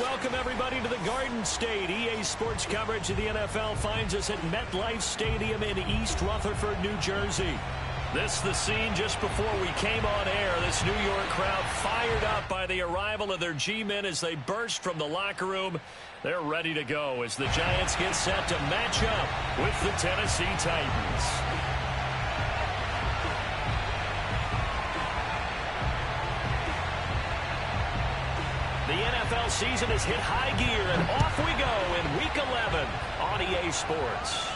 welcome everybody to the Garden State. EA Sports coverage of the NFL finds us at MetLife Stadium in East Rutherford, New Jersey. This the scene just before we came on air. This New York crowd fired up by the arrival of their G-men as they burst from the locker room. They're ready to go as the Giants get set to match up with the Tennessee Titans. The NFL season has hit high gear, and off we go in Week 11 on EA Sports.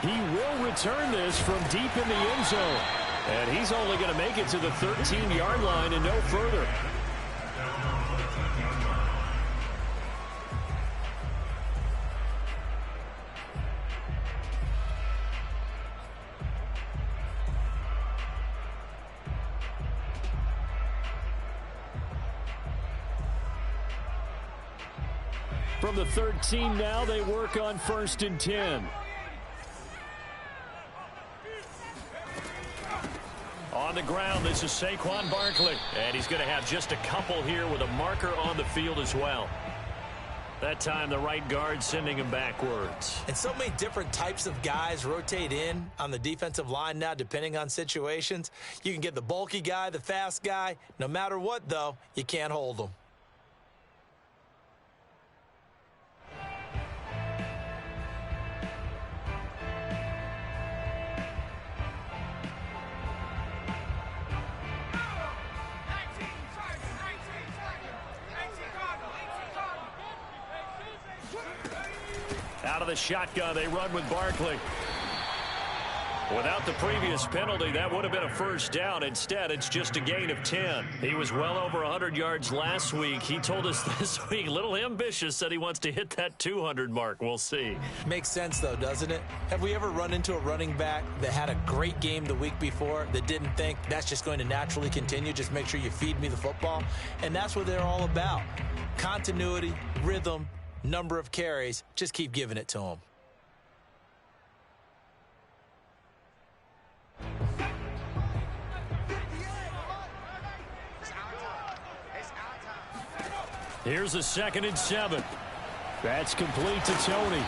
He will return this from deep in the end zone, and he's only going to make it to the 13-yard line and no further. From the 13 now, they work on 1st and 10. On the ground, this is Saquon Barkley. And he's going to have just a couple here with a marker on the field as well. That time, the right guard sending him backwards. And so many different types of guys rotate in on the defensive line now, depending on situations. You can get the bulky guy, the fast guy. No matter what, though, you can't hold them. Out of the shotgun, they run with Barkley. Without the previous penalty, that would have been a first down. Instead, it's just a gain of 10. He was well over 100 yards last week. He told us this week, a little ambitious, said he wants to hit that 200 mark. We'll see. Makes sense, though, doesn't it? Have we ever run into a running back that had a great game the week before that didn't think that's just going to naturally continue? Just make sure you feed me the football. And that's what they're all about. Continuity, rhythm, number of carries. Just keep giving it to them. Here's a 2nd and 7. That's complete to Tony.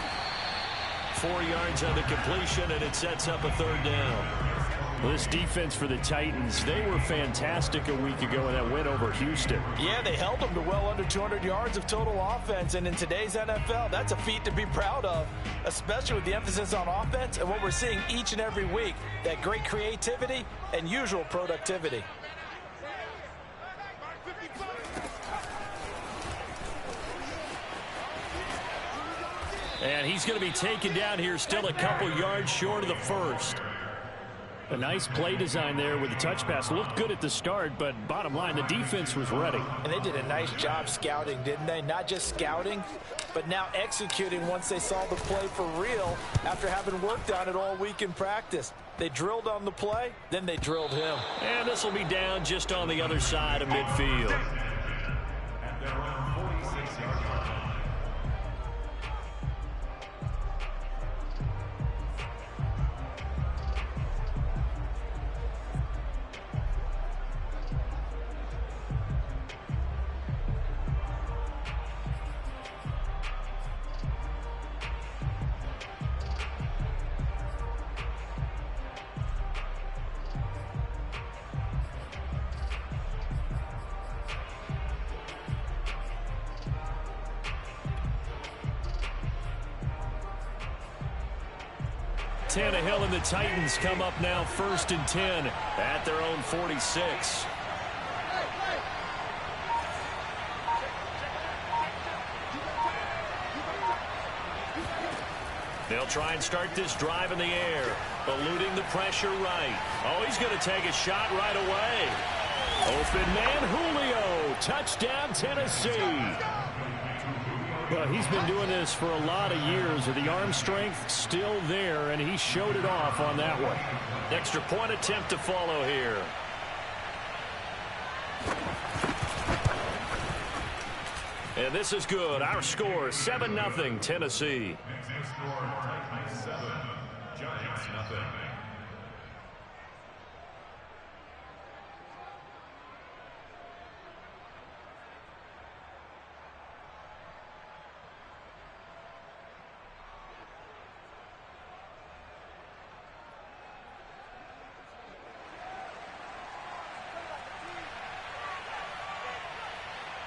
4 yards on the completion, and it sets up a 3rd down. This defense for the Titans, they were fantastic a week ago in that win over Houston. Yeah, they held them to well under 200 yards of total offense, and in today's NFL, that's a feat to be proud of, especially with the emphasis on offense and what we're seeing each and every week, that great creativity and usual productivity. And he's going to be taken down here, still a couple yards short of the first. A nice play design there with the touch pass. Looked good at the start, but bottom line, the defense was ready. And they did a nice job scouting, didn't they? Not just scouting, but now executing once they saw the play for real after having worked on it all week in practice. They drilled on the play, then they drilled him. And this will be down just on the other side of midfield. Tannehill and the Titans come up now 1st and 10 at their own 46. They'll try and start this drive in the air, eluding the pressure right. Oh, he's going to take a shot right away. Open man, Julio. Touchdown, Tennessee. Well, he's been doing this for a lot of years. The arm strength still there, and he showed it off on that one. Extra point attempt to follow here. And this is good. Our score, 7-0, Tennessee.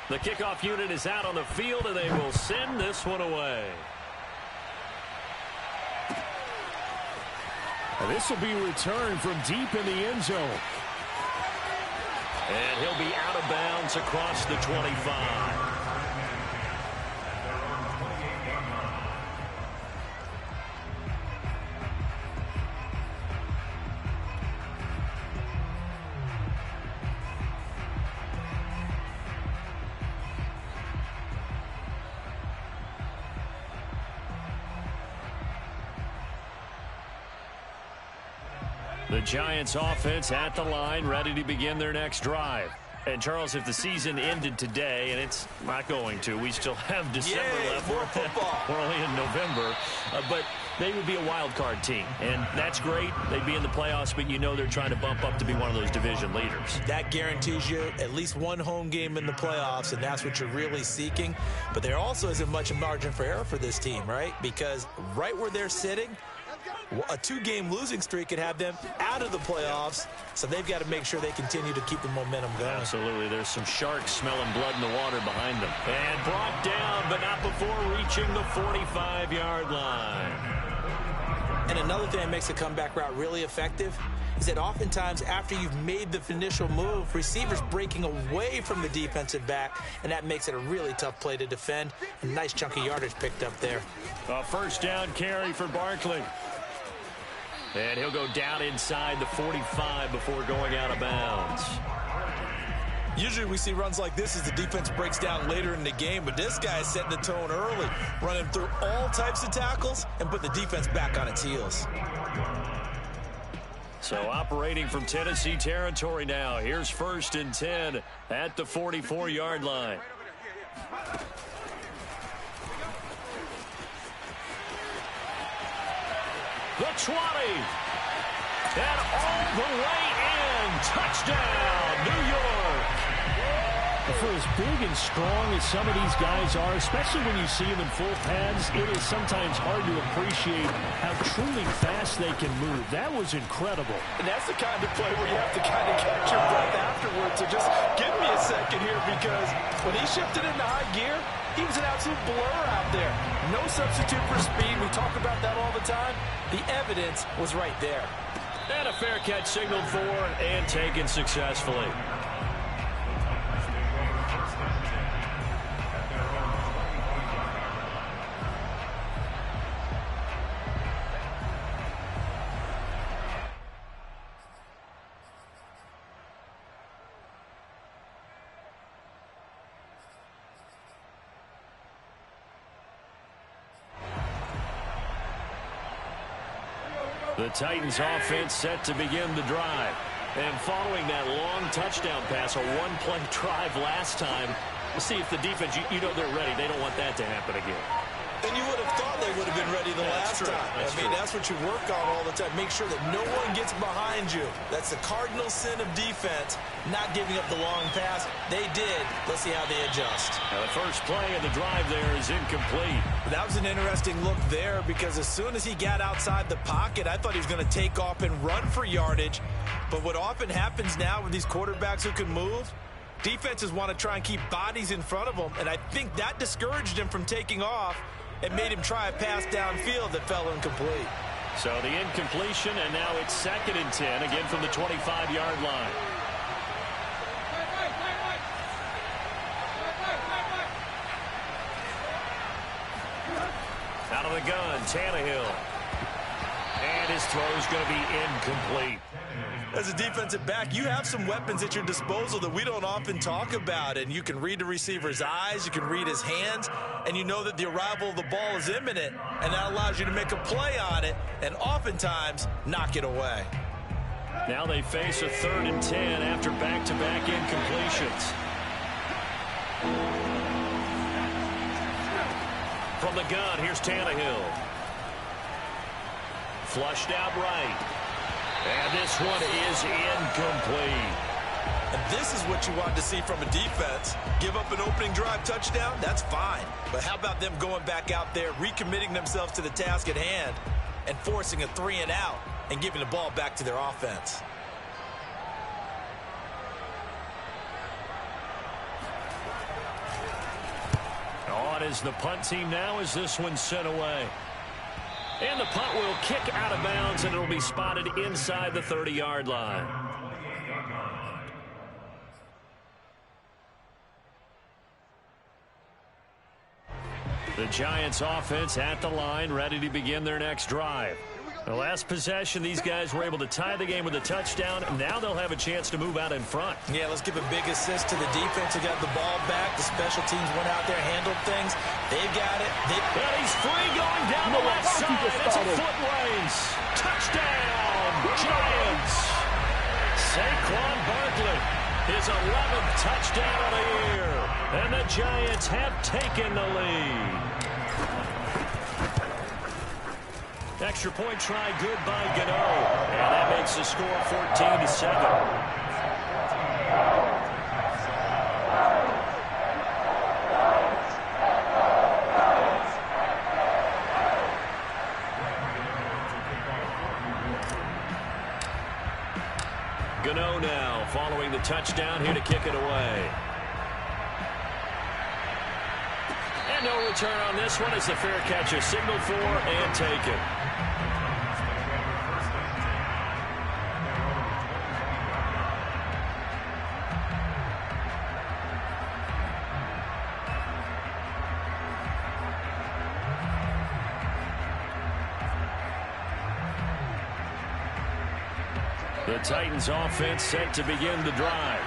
The kickoff unit is out on the field, and they will send this one away. And this will be returned from deep in the end zone. And he'll be out of bounds across the 25. The Giants offense at the line, ready to begin their next drive. And, Charles, if the season ended today, and it's not going to, we still have December left. More football. We're only in November. But they would be a wild card team, and that's great. They'd be in the playoffs, but you know they're trying to bump up to be one of those division leaders. That guarantees you at least one home game in the playoffs, and that's what you're really seeking. But there also isn't much margin for error for this team, right? Because right where they're sitting, a 2-game losing streak could have them out of the playoffs, so they've got to make sure they continue to keep the momentum going. Absolutely. There's some sharks smelling blood in the water behind them. And brought down, but not before reaching the 45-yard line. And another thing that makes a comeback route really effective is that oftentimes after you've made the initial move, receivers breaking away from the defensive back, and that makes it a really tough play to defend. A nice chunk of yardage picked up there. A first down carry for Barkley. And he'll go down inside the 45 before going out of bounds. Usually we see runs like this as the defense breaks down later in the game, but this guy is setting the tone early, running through all types of tackles and put the defense back on its heels. So operating from Tennessee territory now. Here's 1st and 10 at the 44-yard line. The 20. And all the way in. Touchdown, New York. For as big and strong as some of these guys are, especially when you see them in full pads, it is sometimes hard to appreciate how truly fast they can move. That was incredible. And that's the kind of play where you have to kind of catch your breath afterwards. So just give me a second here, because when he shifted into high gear, he was an absolute blur out there. No substitute for speed. We talk about that all the time. The evidence was right there. And a fair catch signaled for and taken successfully. The Titans offense set to begin the drive. And following that long touchdown pass, a one-play drive last time, we'll see if the defense, you know they're ready. They don't want that to happen again. And you would have thought they would have been ready the last time. That's what you work on all the time. Make sure that no one gets behind you. That's the cardinal sin of defense, not giving up the long pass. They did. Let's see how they adjust. Now the first play of the drive there is incomplete. That was an interesting look there, because as soon as he got outside the pocket, I thought he was going to take off and run for yardage. But what often happens now with these quarterbacks who can move, defenses want to try and keep bodies in front of them, and I think that discouraged him from taking off. It made him try a pass downfield that fell incomplete. So the incompletion, and now it's 2nd and 10, again from the 25-yard line. Out of the gun, Tannehill. And his throw is going to be incomplete. As a defensive back, you have some weapons at your disposal that we don't often talk about, and you can read the receiver's eyes, you can read his hands, and you know that the arrival of the ball is imminent, and that allows you to make a play on it and oftentimes knock it away. Now they face a 3rd and 10 after back-to-back incompletions. From the gun, here's Tannehill. Flushed out right. And this one is incomplete. And this is what you want to see from a defense. Give up an opening drive touchdown, that's fine. But how about them going back out there, recommitting themselves to the task at hand, and forcing a 3-and-out and giving the ball back to their offense? on is the punt team now as this one's sent away. And the punt will kick out of bounds, and it'll be spotted inside the 30-yard line. The Giants offense at the line, ready to begin their next drive. The last possession, these guys were able to tie the game with a touchdown. Now they'll have a chance to move out in front. Yeah, let's give a big assist to the defense who got the ball back. The special teams went out there, handled things. They've got it. And he's free going down the left side. It's a foot race. Touchdown, Giants. Saquon Barkley, his 11th touchdown of the year. And the Giants have taken the lead. Extra point try good by Gano. And that makes the score 14-7. Gano now following the touchdown here to kick it away. And no return on this one as the fair catch is signaled for and taken. The Titans offense set to begin the drive.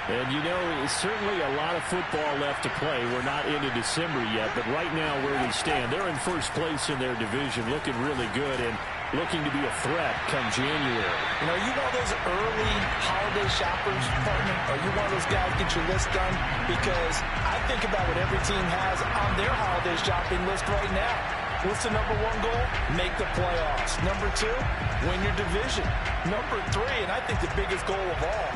And, you know, certainly a lot of football left to play. We're not into December yet, but right now where we stand, they're in first place in their division, looking really good and looking to be a threat come January. You know, you one of those early holiday shoppers, partner? Are you one of those guys get your list done? Because I think about what every team has on their holiday shopping list right now. What's the number one goal? Make the playoffs. Number two, win your division. Number three, and I think the biggest goal of all,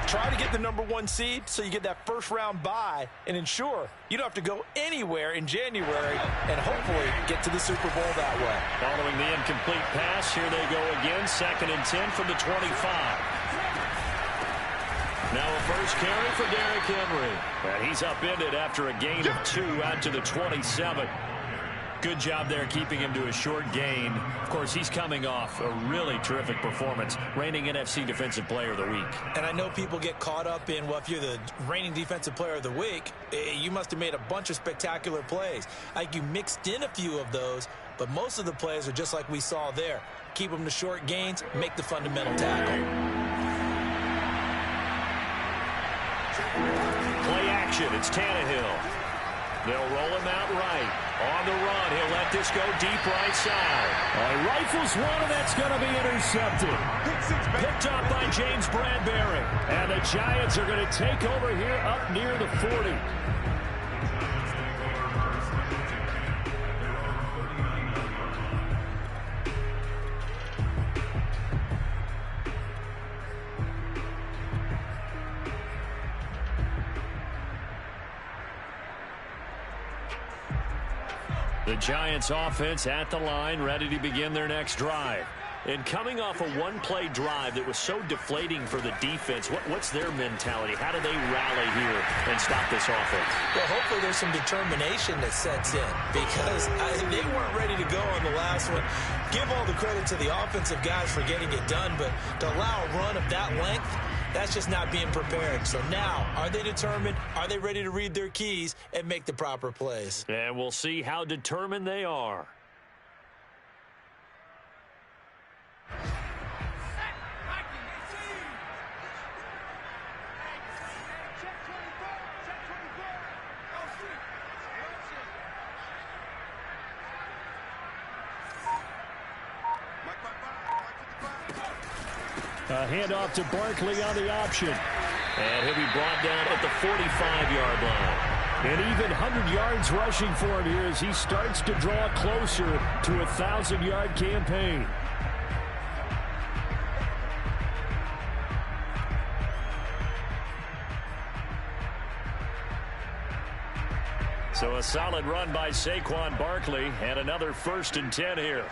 try to get the number one seed so you get that first round bye and ensure you don't have to go anywhere in January and hopefully get to the Super Bowl that way. Following the incomplete pass, here they go again. 2nd and 10 from the 25. Now a first carry for Derrick Henry. And he's upended after a gain of 2 out to the 27. Good job there keeping him to a short gain. Of course, he's coming off a really terrific performance, reigning NFC Defensive Player of the Week. And I know people get caught up in, well, if you're the reigning Defensive Player of the Week, you must have made a bunch of spectacular plays. Like you mixed in a few of those, but most of the plays are just like we saw there. Keep them to short gains, make the fundamental tackle. Play action, it's Tannehill. They'll roll him out right. On the run, he'll let this go deep right side. He rifles one, and that's going to be intercepted. Picked up by James Bradbury. And the Giants are going to take over here up near the 40. The Giants offense at the line, ready to begin their next drive. And coming off a one-play drive that was so deflating for the defense, what's their mentality? How do they rally here and stop this offense? Well, hopefully there's some determination that sets in because they weren't ready to go on the last one. Give all the credit to the offensive guys for getting it done, but to allow a run of that length, that's just not being prepared. So now, are they determined? Are they ready to read their keys and make the proper plays? And we'll see how determined they are. A handoff to Barkley on the option. And he'll be brought down at the 45-yard line. And even 100 yards rushing for him here as he starts to draw closer to a 1,000-yard campaign. So a solid run by Saquon Barkley and another 1st and 10 here.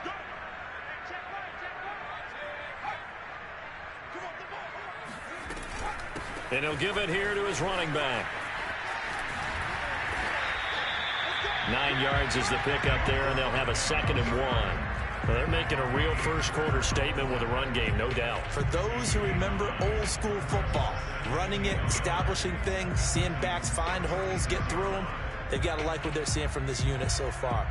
And he'll give it here to his running back. 9 yards is the pickup there, and they'll have a 2nd and 1. Well, they're making a real first-quarter statement with a run game, no doubt. For those who remember old-school football, running it, establishing things, seeing backs find holes, get through them, they've got to like what they're seeing from this unit so far.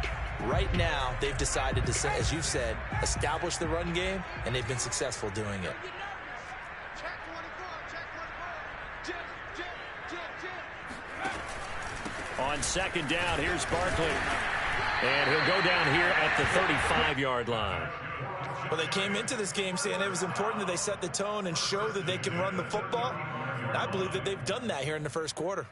Right now, they've decided to, as you've said, establish the run game, and they've been successful doing it. On 2nd down, here's Barkley. And he'll go down here at the 35-yard line. Well, they came into this game saying it was important that they set the tone and show that they can run the football. And I believe that they've done that here in the first quarter.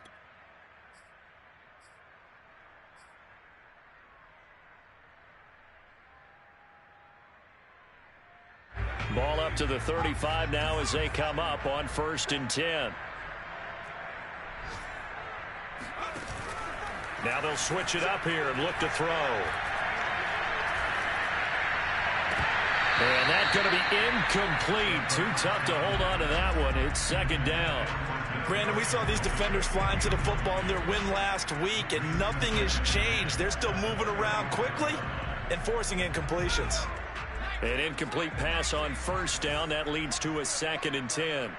Ball up to the 35 now as they come up on 1st and 10. Now they'll switch it up here and look to throw. And that's going to be incomplete. Too tough to hold on to that one. It's 2nd down. Brandon, we saw these defenders flying to the football in their win last week, and nothing has changed. They're still moving around quickly and forcing incompletions. An incomplete pass on 1st down. That leads to a 2nd and 10.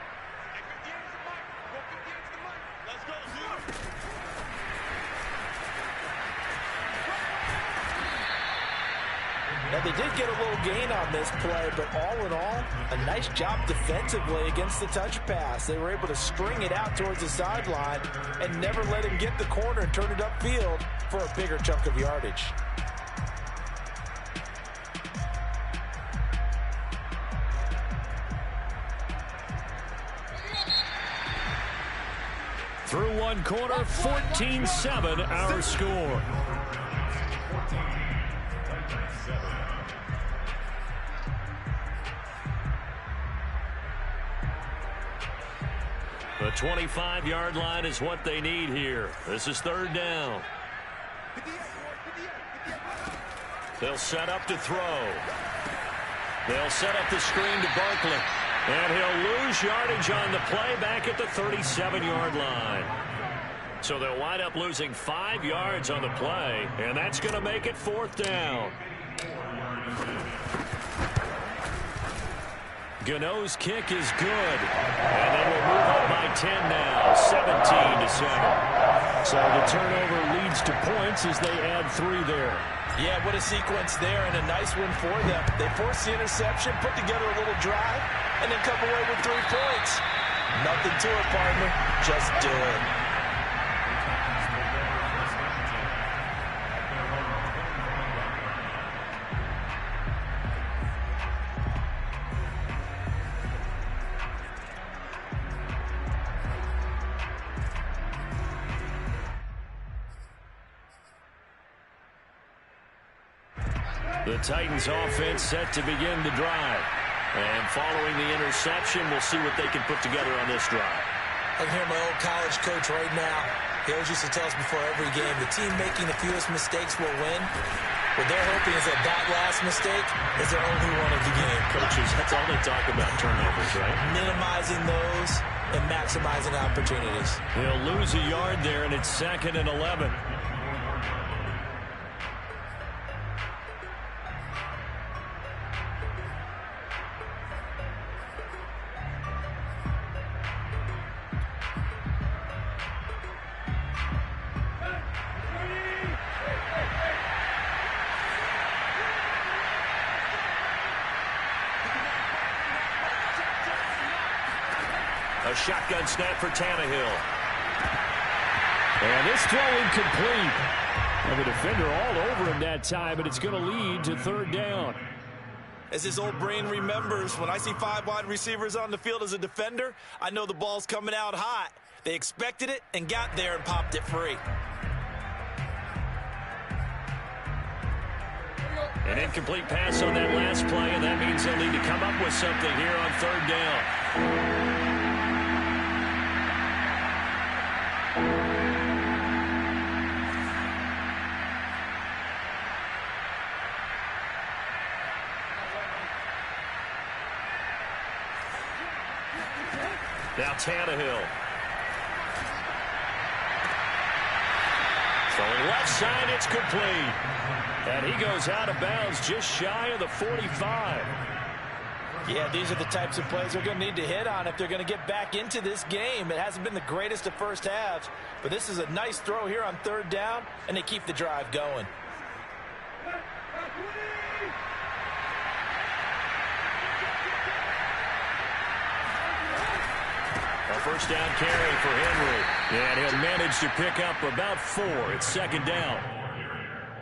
Now, they did get a little gain on this play, but all in all, a nice job defensively against the touch pass. They were able to string it out towards the sideline and never let him get the corner and turn it upfield for a bigger chunk of yardage. Through one quarter, 14-7 our score. The 25-yard line is what they need here. This is 3rd down. They'll set up to throw. They'll set up the screen to Barkley. And he'll lose yardage on the play back at the 37-yard line. So they'll wind up losing 5 yards on the play, and that's going to make it 4th down. Gano's kick is good, and they will move up by 10 now, 17-7. So the turnover leads to points as they add 3 there. Yeah, what a sequence there, and a nice win for them. They forced the interception, put together a little drive, and then come away with 3 points. Nothing to it, partner. Just do it. The Titans offense set to begin the drive. And following the interception, we'll see what they can put together on this drive. I can hear my old college coach right now. He always used to tell us before every game, the team making the fewest mistakes will win. What they're hoping is that last mistake is their only one of the game. Coaches, that's all they talk about, turnovers, right? Minimizing those and maximizing opportunities. They'll lose a yard there, and it's 2nd and 11. A shotgun snap for Tannehill. And this throw incomplete. And the defender all over him that time, but it's going to lead to 3rd down. As his old brain remembers, when I see 5 wide receivers on the field as a defender, I know the ball's coming out hot. They expected it and got there and popped it free. An incomplete pass on that last play, and that means they'll need to come up with something here on 3rd down. Now Tannehill. Throwing left side, it's complete. And he goes out of bounds just shy of the 45. Yeah, these are the types of plays they're going to need to hit on if they're going to get back into this game. It hasn't been the greatest of first halves, but this is a nice throw here on third down, and they keep the drive going. A first down carry for Henry. And he'll manage to pick up about 4. It's second down.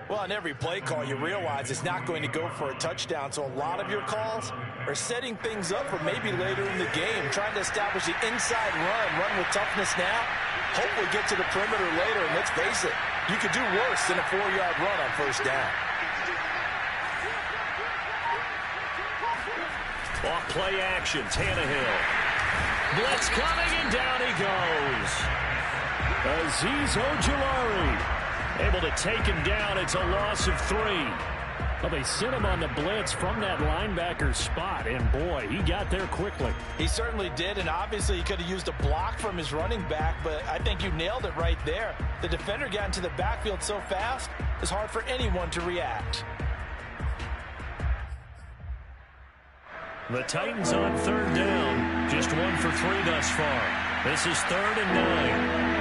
Well, on every play call, you realize it's not going to go for a touchdown, so a lot of your calls are setting things up for maybe later in the game, trying to establish the inside run with toughness now, hopefully get to the perimeter later, and let's face it, you could do worse than a 4-yard run on first down. Off play action, Tannehill. Blitz coming, and down he goes. Azeez Ojulari able to take him down. It's a loss of 3. Well, they sent him on the blitz from that linebacker spot, and boy, he got there quickly. He certainly did, and obviously he could have used a block from his running back, but I think you nailed it right there. The defender got into the backfield so fast, it's hard for anyone to react. The Titans on third down. Just 1 for 3 thus far. This is 3rd and 9.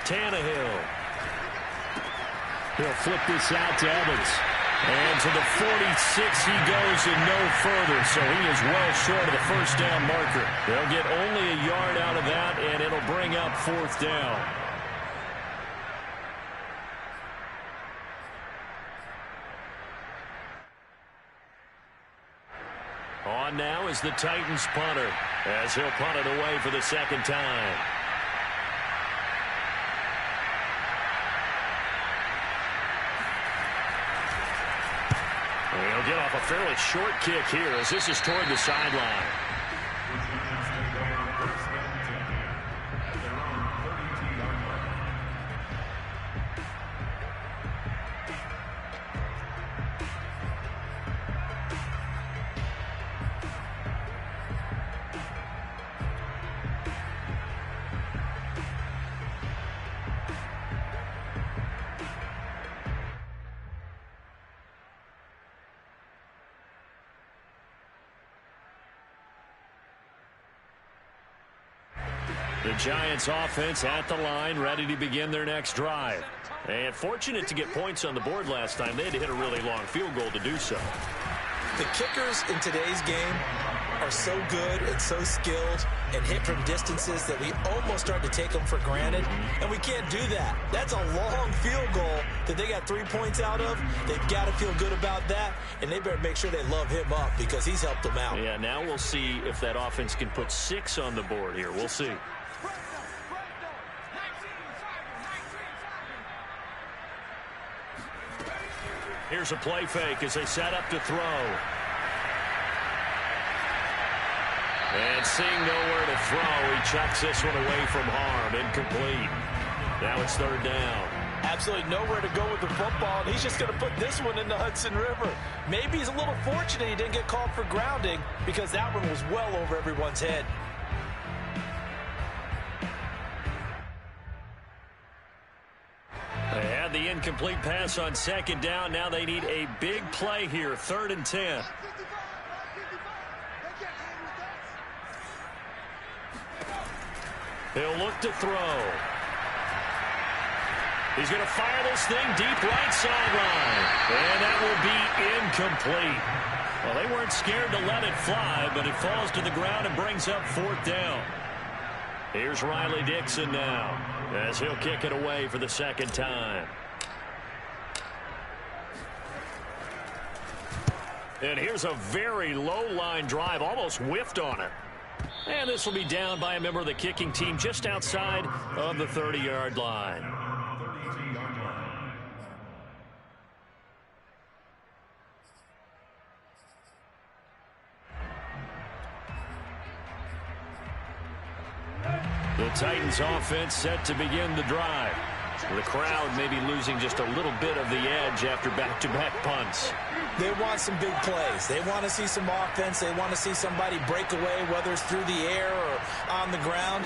Tannehill. He'll flip this out to Evans. And to the 46 he goes and no further, so he is well short of the first down marker. They'll get only a yard out of that, and it'll bring up 4th down. On now is the Titans punter, as he'll punt it away for the second time. He'll get off a fairly short kick here as this is toward the sideline. The Giants offense at the line, ready to begin their next drive. And fortunate to get points on the board last time. They had to hit a really long field goal to do so. The kickers in today's game are so good and so skilled and hit from distances that we almost start to take them for granted, and we can't do that. That's a long field goal that they got 3 points out of. They've got to feel good about that, and they better make sure they love him up because he's helped them out. Yeah, now we'll see if that offense can put 6 on the board here. We'll see. Here's a play fake as they set up to throw. And seeing nowhere to throw, he chucks this one away from harm. Incomplete. Now it's 3rd down. Absolutely nowhere to go with the football, and he's just going to put this one in the Hudson River. Maybe he's a little fortunate he didn't get called for grounding because that one was well over everyone's head. They had the incomplete pass on 2nd down. Now they need a big play here, 3rd and 10. He'll look to throw. He's going to fire this thing deep right sideline. And that will be incomplete. Well, they weren't scared to let it fly, but it falls to the ground and brings up 4th down. Here's Riley Dixon now, as he'll kick it away for the 2nd time. And here's a very low line drive, almost whiffed on it. And this will be down by a member of the kicking team just outside of the 30-yard line. The Titans offense set to begin the drive. The crowd maybe losing just a little bit of the edge after back-to-back punts. They want some big plays. They want to see some offense. They want to see somebody break away, whether it's through the air or on the ground.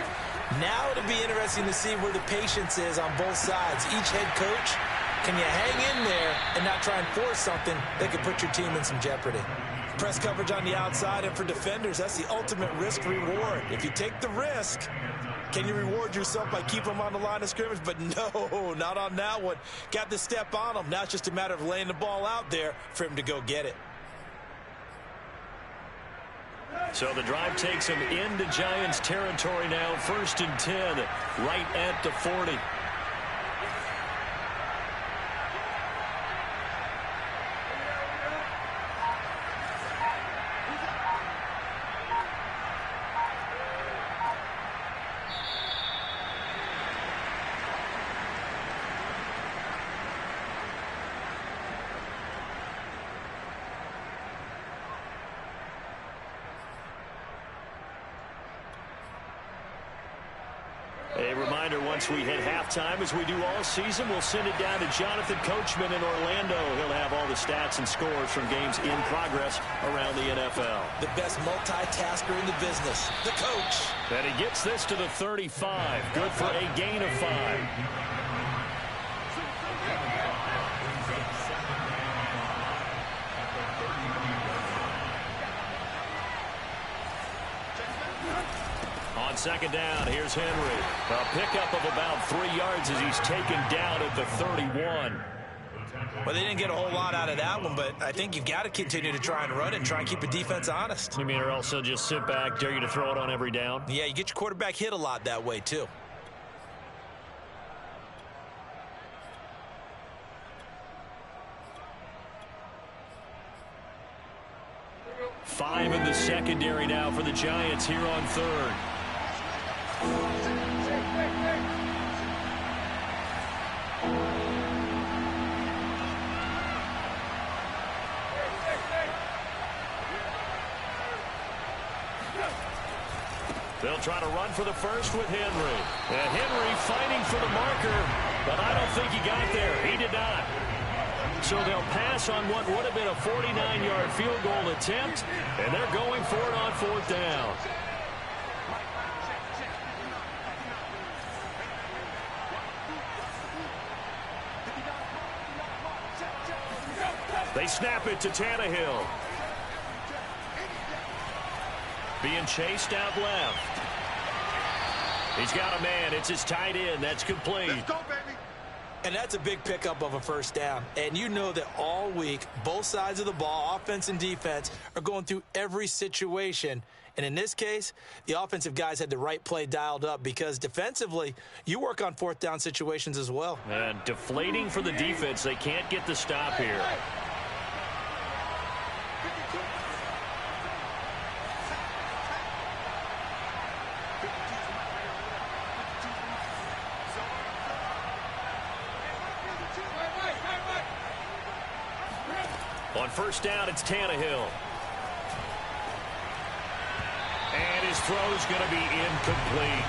Now it'll be interesting to see where the patience is on both sides. Each head coach, can you hang in there and not try and force something that could put your team in some jeopardy? Press coverage on the outside, and for defenders, that's the ultimate risk-reward. If you take the risk, can you reward yourself by keeping them on the line of scrimmage? But no, not on that one. Got to step on them. Now it's just a matter of laying the ball out there for him to go get it. So the drive takes him into Giants territory now. 1st and 10, right at the 40. A reminder, once we hit halftime, as we do all season, we'll send it down to Jonathan Coachman in Orlando. He'll have all the stats and scores from games in progress around the NFL. The best multitasker in the business, the coach. And he gets this to the 35. Good for a gain of 5. On 2nd down, here's Henry. A pickup of about 3 yards as he's taken down at the 31. Well, they didn't get a whole lot out of that one, but I think you've got to continue to try and run and try and keep the defense honest. You mean, or else they'll just sit back, dare you to throw it on every down? Yeah, you get your quarterback hit a lot that way, too. Five in the secondary now for the Giants here on 3rd. They'll try to run for the first with Henry. And Henry fighting for the marker, but I don't think he got there. He did not. So they'll pass on what would have been a 49-yard field goal attempt, and they're going for it on 4th down. They snap it to Tannehill. Being chased out left. He's got a man. It's his tight end. That's complete. Let's go, baby. And that's a big pickup of a 1st down. And you know that all week, both sides of the ball, offense and defense, are going through every situation. And in this case, the offensive guys had the right play dialed up because defensively, you work on 4th down situations as well. And deflating for the defense. They can't get the stop here. On 1st down, it's Tannehill. And his throw's going to be incomplete.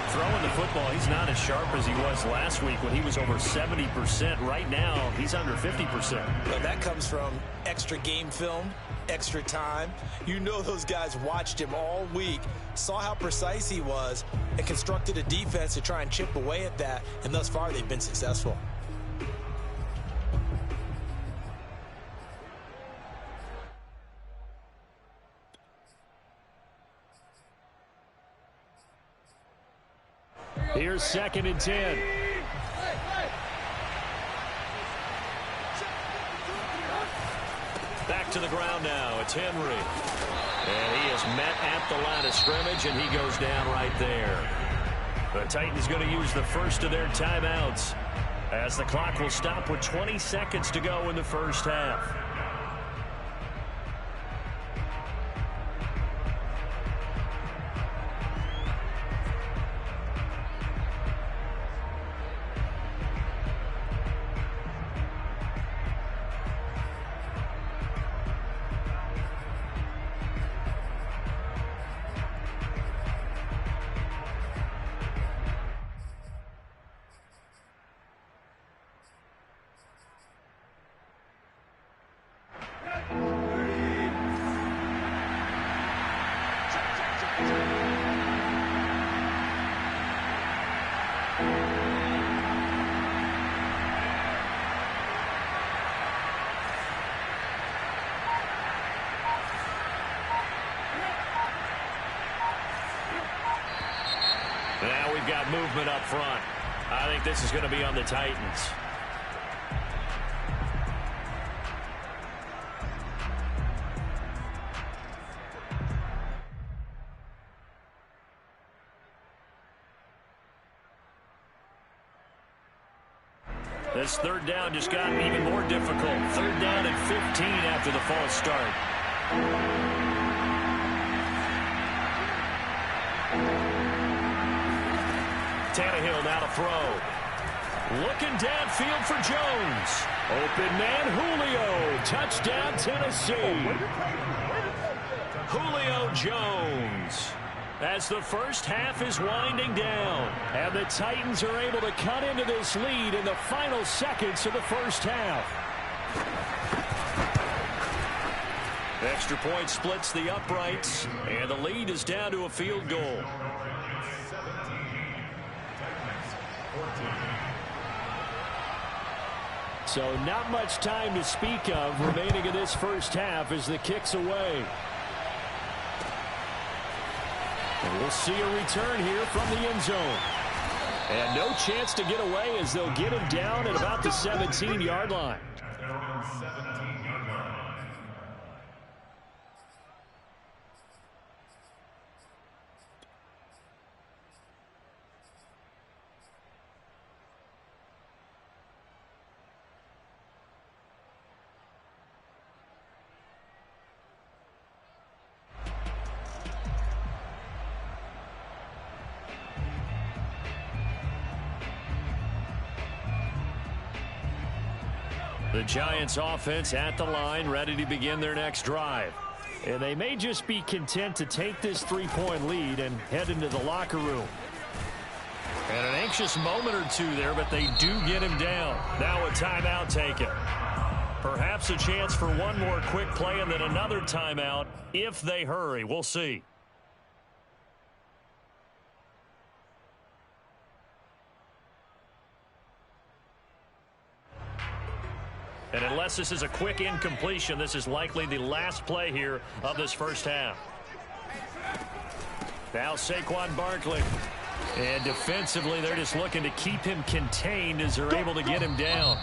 Throwing the football, he's not as sharp as he was last week when he was over 70%. Right now, he's under 50%. Well, that comes from extra game film, extra time. You know those guys watched him all week, saw how precise he was, and constructed a defense to try and chip away at that. And thus far, they've been successful. Here's 2nd and 10. Back to the ground now. It's Henry. And he is met at the line of scrimmage, and he goes down right there. The Titans going to use the first of their timeouts as the clock will stop with 20 seconds to go in the 1st half. got movement up front. I think this is going to be on the Titans. This third down just got even more difficult. Third down and 15 after the false start. Tannehill now to throw. Looking downfield for Jones. Open man Julio. Touchdown Tennessee. Julio Jones. As the first half is winding down. And the Titans are able to cut into this lead in the final seconds of the first half. Extra point splits the uprights. And the lead is down to a field goal. So not much time to speak of remaining in this first half as the kick's away. And we'll see a return here from the end zone. And no chance to get away as they'll get him down at about the 17-yard line. The Giants offense at the line, ready to begin their next drive. And they may just be content to take this 3-point lead and head into the locker room. And an anxious moment or two there, but they do get him down. Now a timeout taken. Perhaps a chance for one more quick play and then another timeout if they hurry. We'll see. And unless this is a quick incompletion, this is likely the last play here of this first half. Now Saquon Barkley. And defensively, they're just looking to keep him contained as they're able to get him down.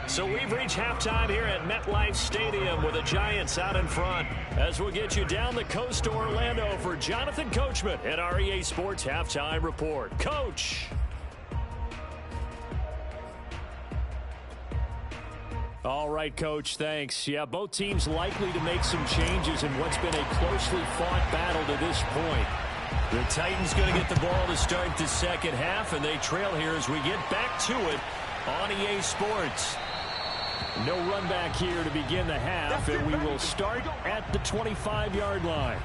So we've reached halftime here at MetLife Stadium with the Giants out in front. As we'll get you down the coast to Orlando for Jonathan Coachman at our EA Sports Halftime Report. Coach. All right, Coach, thanks. Yeah, both teams likely to make some changes in what's been a closely fought battle to this point. The Titans going to get the ball to start the second half, and they trail here as we get back to it on EA Sports. No run back here to begin the half, and we will start at the 25-yard line.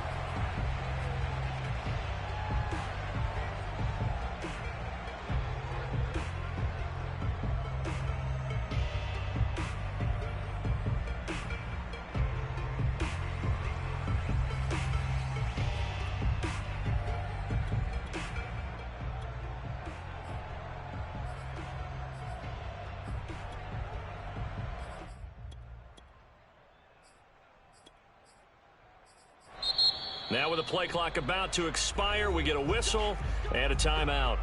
Now with the play clock about to expire, we get a whistle and a timeout.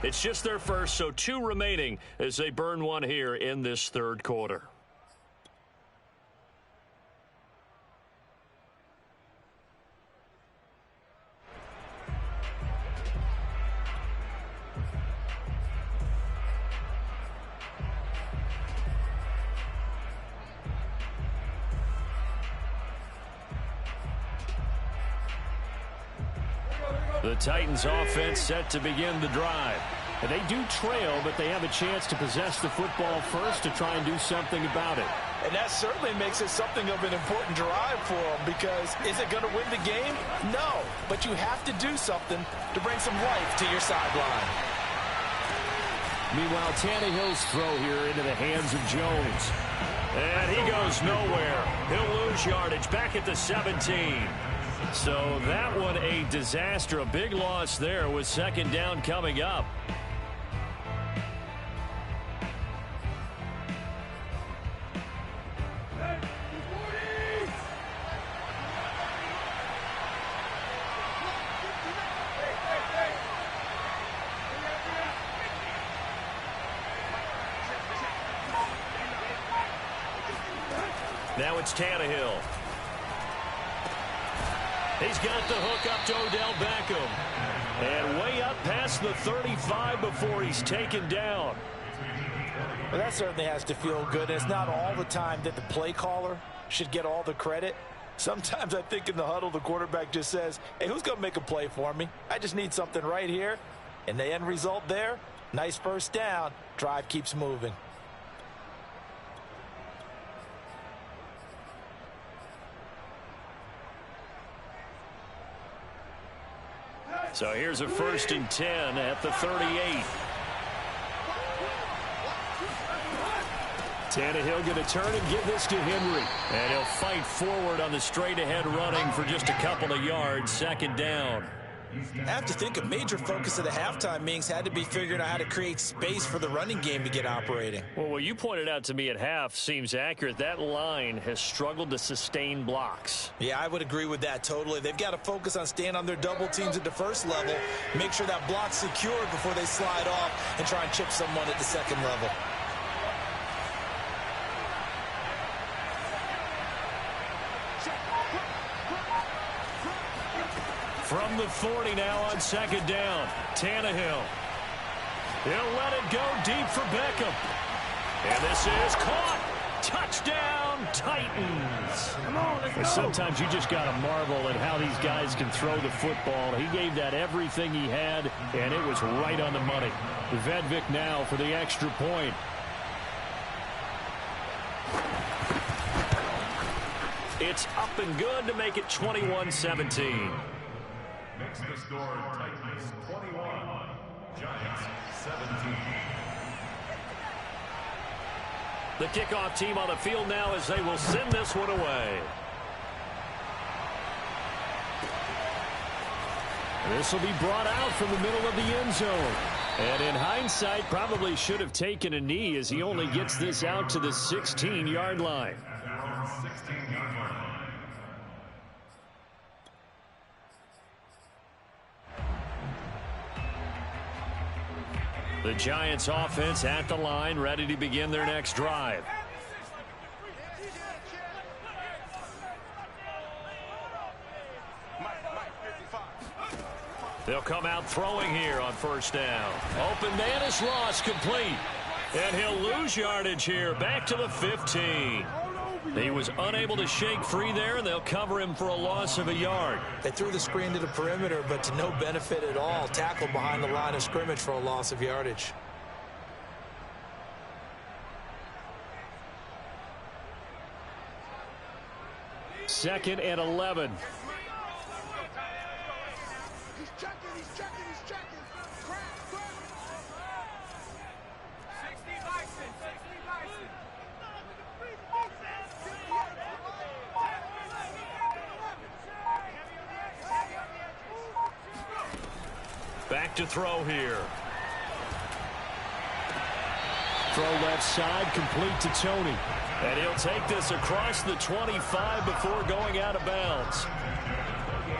It's just their first, so 2 remaining as they burn one here in this third quarter. The Titans offense set to begin the drive. And they do trail, but they have a chance to possess the football first to try and do something about it. And that certainly makes it something of an important drive for them, because is it going to win the game? No, but you have to do something to bring some life to your sideline. Meanwhile, Tannehill's throw here into the hands of Jones. And he goes nowhere. He'll lose yardage back at the 17. So that one a disaster, a big loss there with second down coming up. Now it's Tannehill. He's got the hook up to Odell Beckham. And way up past the 35 before he's taken down. Well, that certainly has to feel good. It's not all the time that the play caller should get all the credit. Sometimes I think in the huddle, the quarterback just says, hey, who's going to make a play for me? I just need something right here. And the end result there, nice first down. Drive keeps moving. So here's a 1st and 10 at the 38. Tannehill going to turn and give this to Henry. And he'll fight forward on the straight-ahead running for just a couple of yards. 2nd down. I have to think a major focus of the halftime meetings had to be figuring out how to create space for the running game to get operating. Well, what you pointed out to me at half seems accurate. That line has struggled to sustain blocks. Yeah, I would agree with that totally. They've got to focus on staying on their double teams at the first level, make sure that block's secured before they slide off and try and chip someone at the second level. From the 40 now on 2nd down. Tannehill. He'll let it go deep for Beckham. And this is caught. Touchdown, Titans. Sometimes you just got to marvel at how these guys can throw the football. He gave that everything he had, and it was right on the money. Vedvik now for the extra point. It's up and good to make it 21-17. Makes the score Titans 21, Giants 17. The kickoff team on the field now as they will send this one away. This will be brought out from the middle of the end zone. And in hindsight, probably should have taken a knee as he only gets this out to the 16-yard line. The Giants offense at the line, ready to begin their next drive. They'll come out throwing here on 1st down. Open man is lost, complete. And he'll lose yardage here, back to the 15. He was unable to shake free there, and they'll cover him for a loss of a yard. They threw the screen to the perimeter, but to no benefit at all. Tackled behind the line of scrimmage for a loss of yardage. Second and 11. He's checking. Back to throw here. Throw left side, complete to Tony. And he'll take this across the 25 before going out of bounds.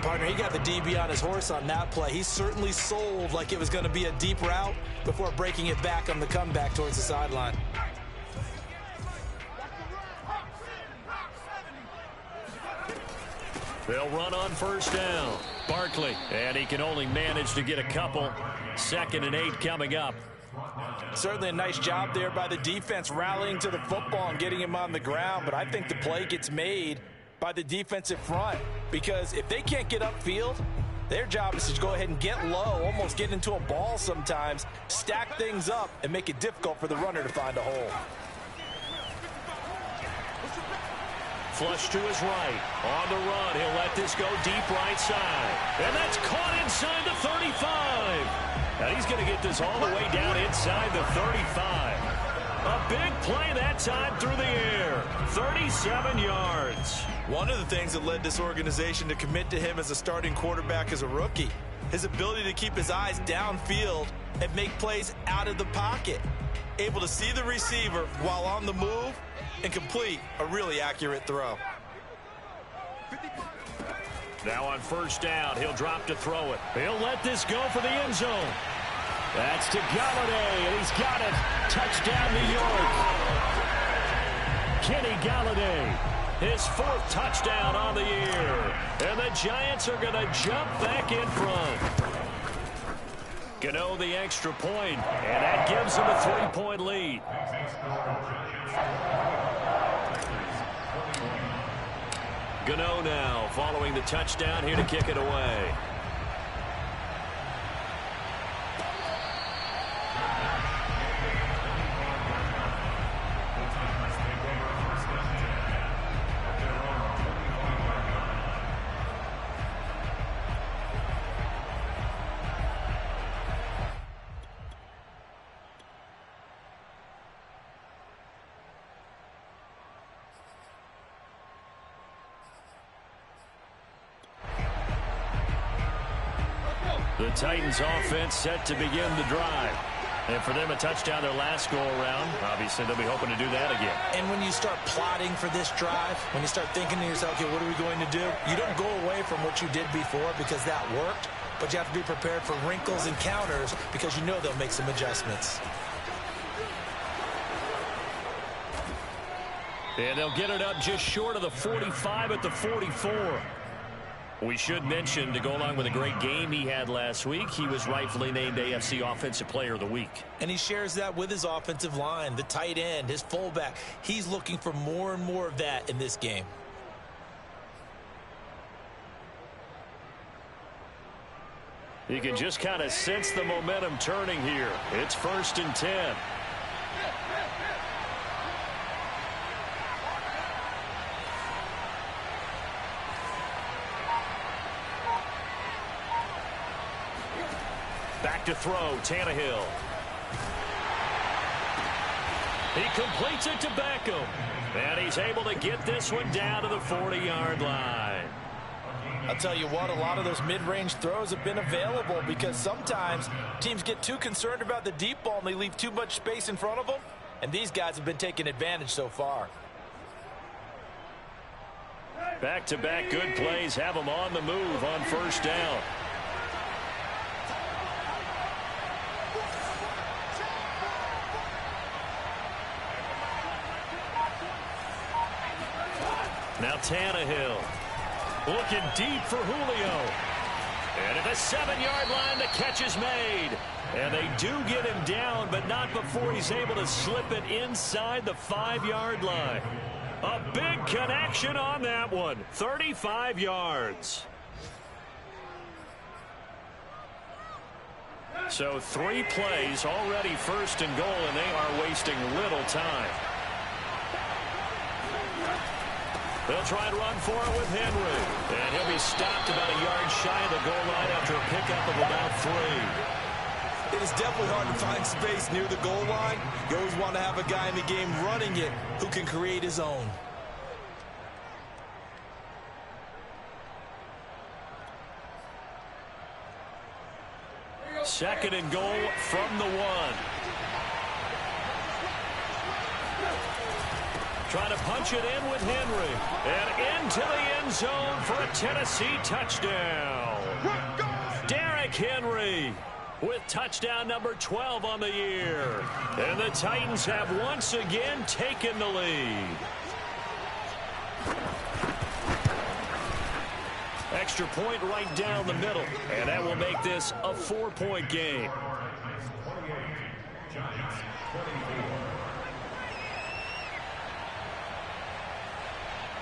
Partner, he got the DB on his horse on that play. He certainly sold like it was going to be a deep route before breaking it back on the comeback towards the sideline. They'll run on 1st down. Barkley, and he can only manage to get a couple. 2nd and 8 coming up. Certainly a nice job there by the defense rallying to the football and getting him on the ground, but I think the play gets made by the defensive front because if they can't get upfield, their job is to go ahead and get low, almost get into a ball sometimes, stack things up, and make it difficult for the runner to find a hole. Flush to his right. On the run, he'll let this go deep right side. And that's caught inside the 35. And he's going to get this all the way down inside the 35. A big play that time through the air. 37 yards. One of the things that led this organization to commit to him as a starting quarterback as a rookie, his ability to keep his eyes downfield and make plays out of the pocket. Able to see the receiver while on the move and complete a really accurate throw. Now on 1st down, he'll drop to throw it. He'll let this go for the end zone. That's to Galladay, and he's got it. Touchdown, New York. Kenny Galladay. His 4th touchdown on the year. And the Giants are going to jump back in front. Gano the extra point, and that gives them a 3-point lead. Gano now following the touchdown here to kick it away. The Titans offense set to begin the drive. And for them, a touchdown their last go-around. Obviously, they'll be hoping to do that again. And when you start plotting for this drive, when you start thinking to yourself, okay, what are we going to do? You don't go away from what you did before because that worked, but you have to be prepared for wrinkles and counters because you know they'll make some adjustments. And they'll get it up just short of the 45 at the 44. We should mention, to go along with a great game he had last week, he was rightfully named AFC Offensive Player of the Week. And he shares that with his offensive line, the tight end, his fullback. He's looking for more and more of that in this game. You can just kind of sense the momentum turning here. It's 1st and 10. Back to throw, Tannehill. He completes it to Beckham. And he's able to get this one down to the 40-yard line. I'll tell you what, a lot of those mid-range throws have been available because sometimes teams get too concerned about the deep ball and they leave too much space in front of them. And these guys have been taking advantage so far. Back-to-back good plays have them on the move on 1st down. Now Tannehill looking deep for Julio. And at the 7-yard line, the catch is made. And they do get him down, but not before he's able to slip it inside the 5-yard line. A big connection on that one. 35 yards. So 3 plays, already 1st and goal, and they are wasting little time. They'll try and run for it with Henry. And he'll be stopped about a yard shy of the goal line after a pickup of about 3. It is definitely hard to find space near the goal line. You always want to have a guy in the game running it who can create his own. Second and goal from the 1. Trying to punch it in with Henry. And into the end zone for a Tennessee touchdown. Derrick Henry with touchdown number 12 on the year. And the Titans have once again taken the lead. Extra point right down the middle. And that will make this a 4-point game.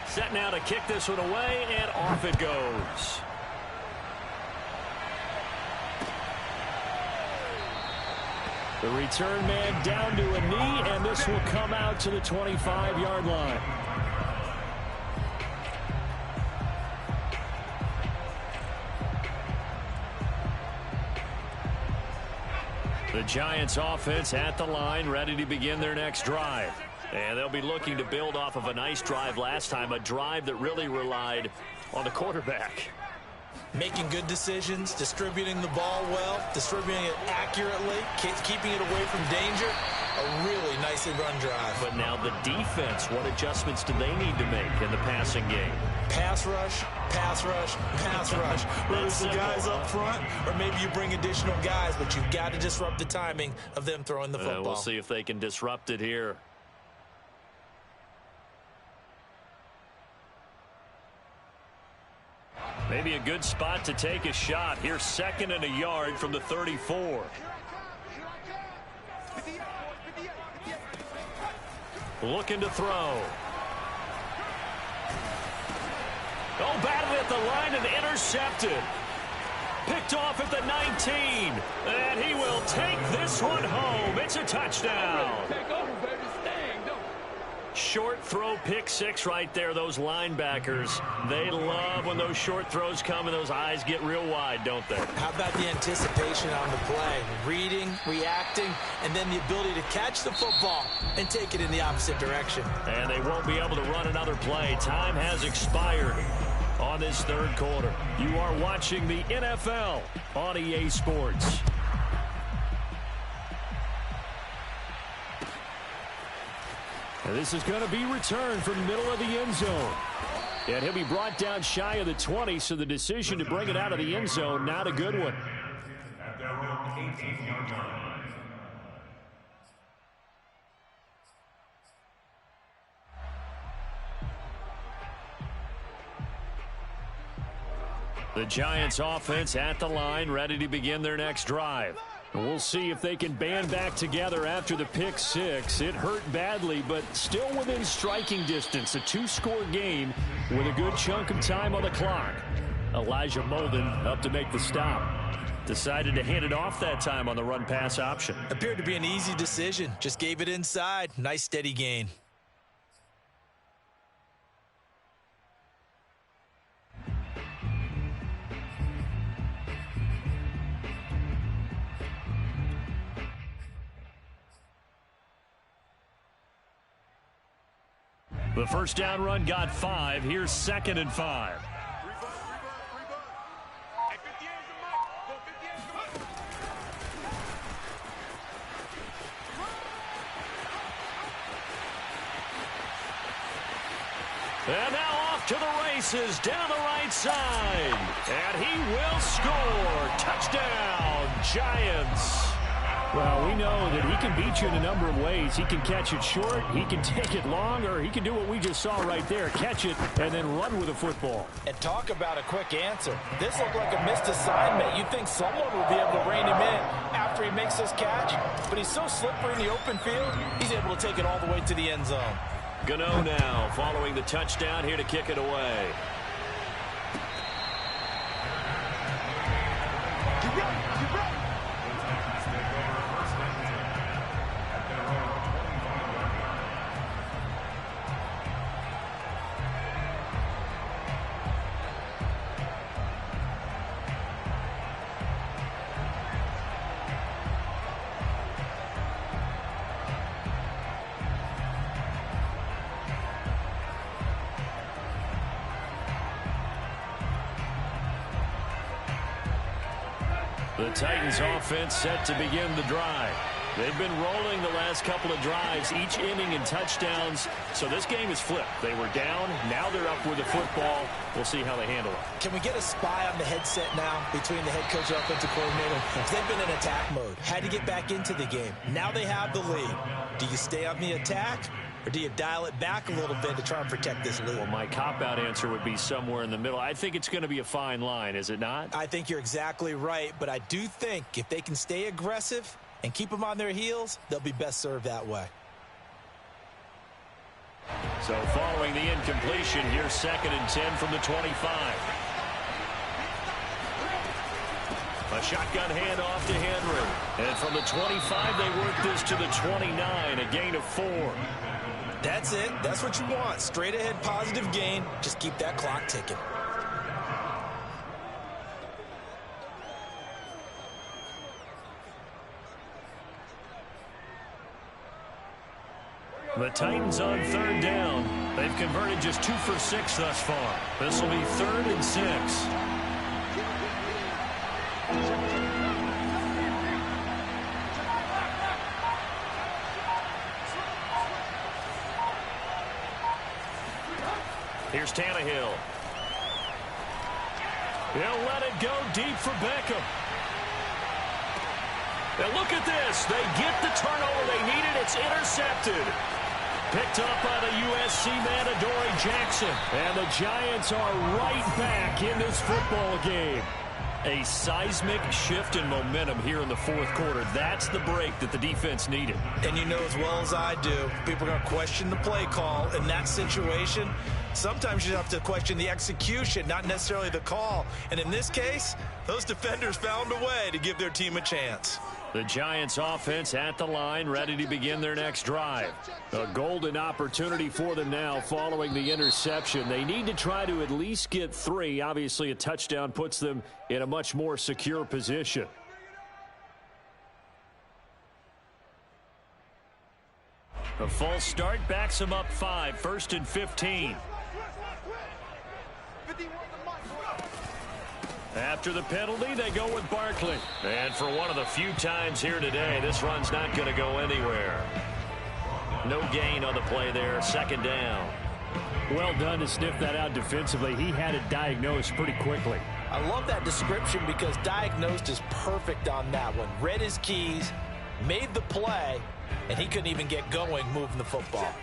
Set now to kick this one away, and off it goes. The return man down to a knee, and this will come out to the 25-yard line. The Giants offense at the line, ready to begin their next drive. And they'll be looking to build off of a nice drive last time, a drive that really relied on the quarterback. Making good decisions, distributing the ball well, distributing it accurately, keeping it away from danger. A really nicely run drive. But now the defense, what adjustments do they need to make in the passing game? Pass rush, pass rush, pass rush. Whether it's the guys up front or maybe you bring additional guys, but you've got to disrupt the timing of them throwing the football. We'll see if they can disrupt it here. Maybe a good spot to take a shot. Here's 2nd and a yard from the 34. Looking to throw. Oh, batted at the line and intercepted. Picked off at the 19. And he will take this one home. It's a touchdown. Short throw, pick 6 right there. Those linebackers, they love when those short throws come and those eyes get real wide, don't they? How about the anticipation on the play? Reading, reacting, and then the ability to catch the football and take it in the opposite direction. And they won't be able to run another play. Time has expired on this 3rd quarter. You are watching the NFL on EA Sports. And this is going to be returned from the middle of the end zone. And he'll be brought down shy of the 20, so the decision to bring it out of the end zone, not a good one. At their own 18-yard line. The Giants offense at the line, ready to begin their next drive. We'll see if they can band back together after the pick 6. It hurt badly, but still within striking distance. A 2-score game with a good chunk of time on the clock. Elijah Molden up to make the stop. Decided to hand it off that time on the run-pass option. Appeared to be an easy decision. Just gave it inside. Nice steady gain. The first down run got 5. Here's 2nd and 5. And now off to the races down the right side. And he will score. Touchdown, Giants. Well, we know that he can beat you in a number of ways. He can catch it short, he can take it long, or he can do what we just saw right there, catch it and then run with the football. And talk about a quick answer. This looked like a missed assignment. You'd think someone would be able to rein him in after he makes this catch, but he's so slippery in the open field, he's able to take it all the way to the end zone. Gano now following the touchdown here to kick it away. The Titans offense set to begin the drive. They've been rolling the last couple of drives, each inning in touchdowns. So this game is flipped. They were down. Now they're up with the football. We'll see how they handle it. Can we get a spy on the headset now between the head coach and offensive coordinator? Because they've been in attack mode. Had to get back into the game. Now they have the lead. Do you stay on the attack? Or do you dial it back a little bit to try and protect this lead? Well, my cop-out answer would be somewhere in the middle. I think it's going to be a fine line, is it not? I think you're exactly right, but I do think if they can stay aggressive and keep them on their heels, they'll be best served that way. So following the incompletion, here's 2nd and 10 from the 25. A shotgun handoff to Henry. And from the 25, they work this to the 29, a gain of 4. That's it. That's what you want. Straight ahead positive gain. Just keep that clock ticking. The Titans on 3rd down. They've converted just 2 for 6 thus far. This will be 3rd and 6. Here's Tannehill. He'll let it go deep for Beckham. And look at this. They get the turnover they needed. It's intercepted. Picked up by the USC man, Adoree Jackson. And the Giants are right back in this football game. A seismic shift in momentum here in the fourth quarter. That's the break that the defense needed. And you know as well as I do, people are going to question the play call in that situation. Sometimes you have to question the execution, not necessarily the call. And in this case, those defenders found a way to give their team a chance. The Giants offense at the line, ready to begin their next drive. A golden opportunity for them now following the interception. They need to try to at least get 3. Obviously, a touchdown puts them in a much more secure position. A false start backs them up 5, 1st and 15. After the penalty, they go with Barkley. And for one of the few times here today, this run's not going to go anywhere. No gain on the play there, 2nd down. Well done to sniff that out defensively. He had it diagnosed pretty quickly. I love that description because diagnosed is perfect on that one. Read his keys, made the play, and he couldn't even get going moving the football.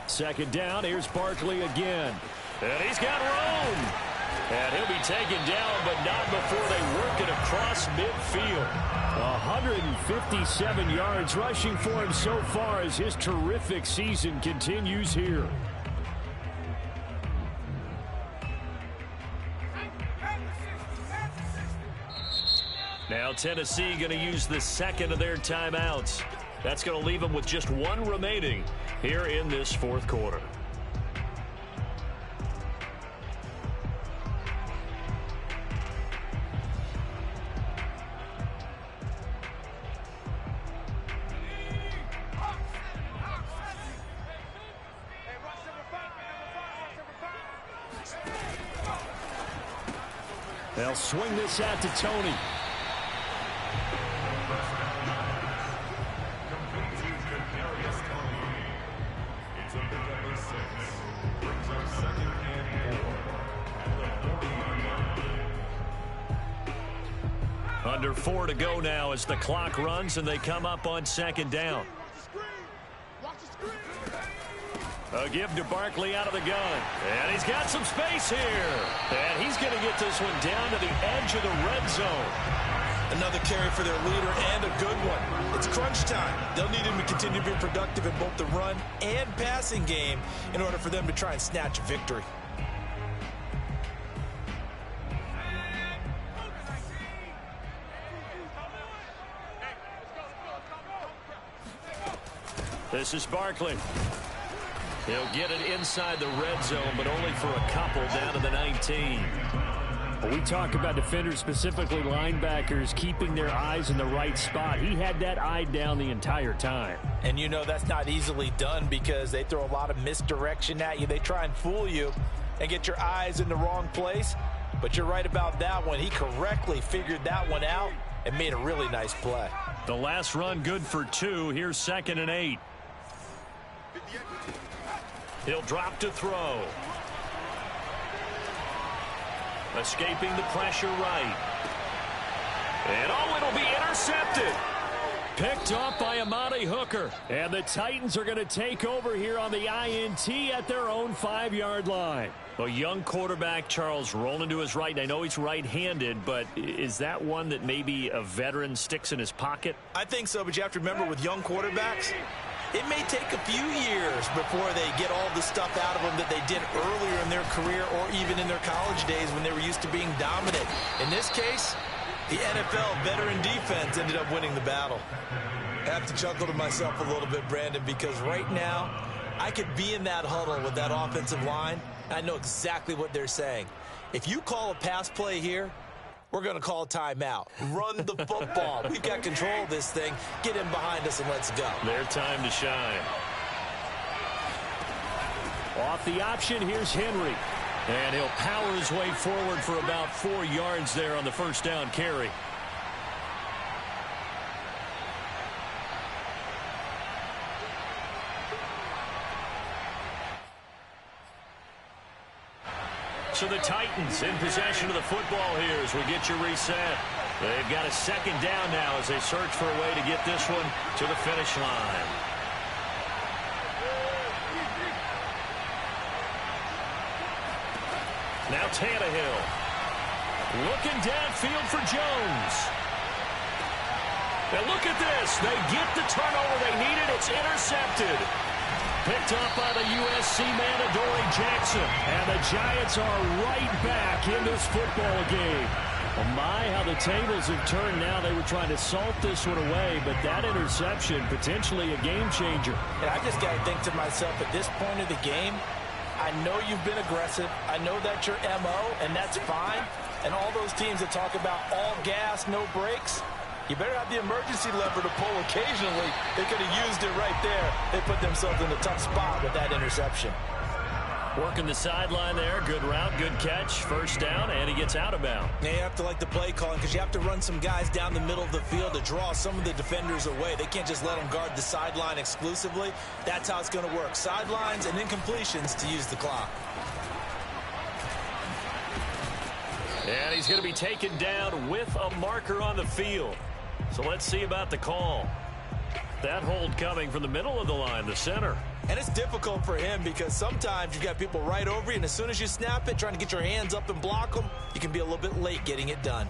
Second down, here's Barkley again. And he's got room. And he'll be taken down, but not before they work it across midfield. 157 yards rushing for him so far as his terrific season continues here. Now Tennessee going to use the 2nd of their timeouts. That's going to leave them with just 1 remaining here in this fourth quarter. They'll swing this out to Tony. Under 4 to go now as the clock runs and they come up on 2nd down. A give to Barkley out of the gun. And he's got some space here. And he's going to get this one down to the edge of the red zone. Another carry for their leader and a good one. It's crunch time. They'll need him to continue to be productive in both the run and passing game in order for them to try and snatch a victory. This is Barkley. He'll get it inside the red zone, but only for a couple down to the 19. When we talk about defenders, specifically linebackers, keeping their eyes in the right spot. He had that eye down the entire time. And you know that's not easily done because they throw a lot of misdirection at you. They try and fool you and get your eyes in the wrong place. But you're right about that one. He correctly figured that one out and made a really nice play. The last run good for 2. Here's 2nd and 8. He'll drop to throw. Escaping the pressure right. And oh, it'll be intercepted. Picked up by Amani Hooker. And the Titans are going to take over here on the INT at their own 5-yard line. A young quarterback, Charles, rolling to his right. I know he's right-handed, but is that one that maybe a veteran sticks in his pocket? I think so, but you have to remember with young quarterbacks, it may take a few years before they get all the stuff out of them that they did earlier in their career or even in their college days when they were used to being dominant. In this case, the NFL veteran defense ended up winning the battle. I have to chuckle to myself a little bit, Brandon, because right now I could be in that huddle with that offensive line. I know exactly what they're saying. If you call a pass play here, we're going to call a timeout. Run the football. We've got control of this thing. Get in behind us and let's go. Their time to shine. Off the option, here's Henry. And he'll power his way forward for about 4 yards there on the first down carry. So the Titans in possession of the football here as we get you reset. They've got a second down now as they search for a way to get this one to the finish line. Now Tannehill. Looking downfield for Jones. Now look at this. They get the turnover they needed. It's intercepted. Picked up by the USC man, Adoree Jackson. And the Giants are right back in this football game. Well, my, how the tables have turned now. They were trying to salt this one away, but that interception, potentially a game changer. And I just got to think to myself, at this point of the game, I know you've been aggressive. I know that's your MO, and that's fine. And all those teams that talk about all gas, no brakes, you better have the emergency lever to pull occasionally. They could have used it right there. They put themselves in a tough spot with that interception. Working the sideline there. Good route, good catch. First down, and he gets out of bounds. Now you have to like the play calling because you have to run some guys down the middle of the field to draw some of the defenders away. They can't just let them guard the sideline exclusively. That's how it's going to work. Sidelines and incompletions to use the clock. And he's going to be taken down with a marker on the field. So let's see about the call. That hold coming from the middle of the line, the center. And it's difficult for him because sometimes you've got people right over you, and as soon as you snap it, trying to get your hands up and block them, you can be a little bit late getting it done.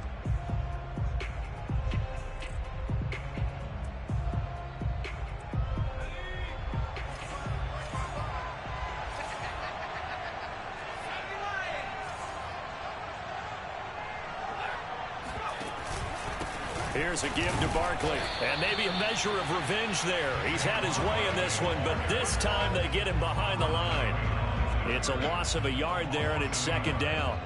Here's a give to Barkley. And maybe a measure of revenge there. He's had his way in this one, but this time they get him behind the line. It's a loss of a yard there, and it's second down.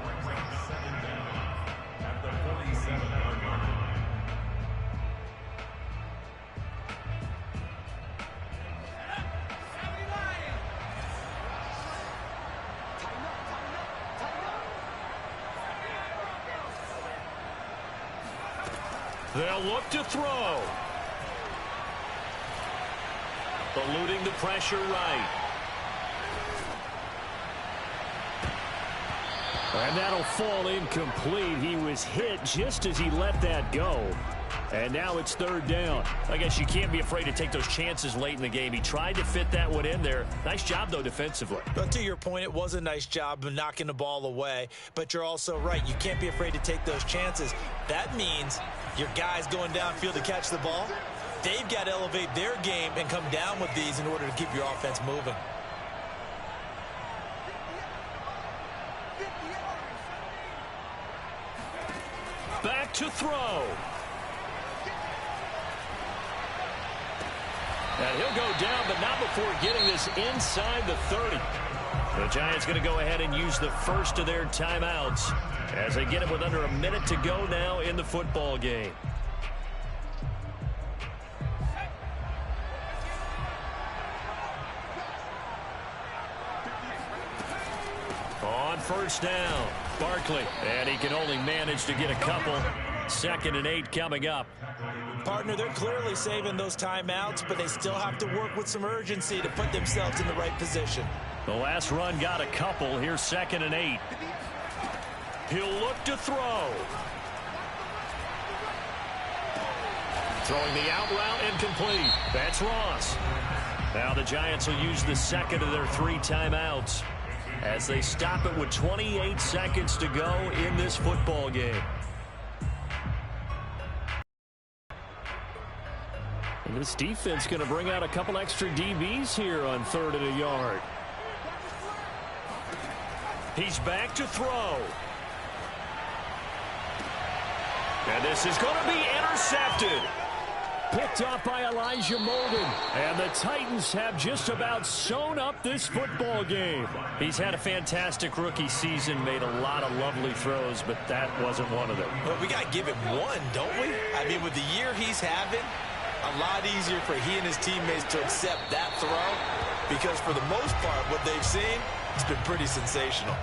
They'll look to throw. Eluding the pressure right. And that'll fall incomplete. He was hit just as he let that go. And now it's third down. I guess you can't be afraid to take those chances late in the game. He tried to fit that one in there. Nice job, though, defensively. But to your point, it was a nice job of knocking the ball away. But you're also right. You can't be afraid to take those chances. That means your guys going downfield to catch the ball, they've got to elevate their game and come down with these in order to keep your offense moving. Back to throw. And he'll go down, but not before getting this inside the 30. The Giants going to go ahead and use the first of their timeouts as they get it with under a minute to go now in the football game. On first down, Barkley. And he can only manage to get a couple. 2nd and 8 coming up. Partner, they're clearly saving those timeouts, but they still have to work with some urgency to put themselves in the right position. The last run got a couple. Here's 2nd and 8. He'll look to throw. Throwing the out route incomplete. That's Ross. Now the Giants will use the second of their 3 timeouts as they stop it with 28 seconds to go in this football game. And this defense going to bring out a couple extra DBs here on 3rd and a yard. He's back to throw. And this is going to be intercepted. Picked up by Elijah Molden. And the Titans have just about sewn up this football game. He's had a fantastic rookie season, made a lot of lovely throws, but that wasn't one of them. Well, we got to give him one, don't we? I mean, with the year he's having, a lot easier for he and his teammates to accept that throw because for the most part, what they've seen, it's been pretty sensational.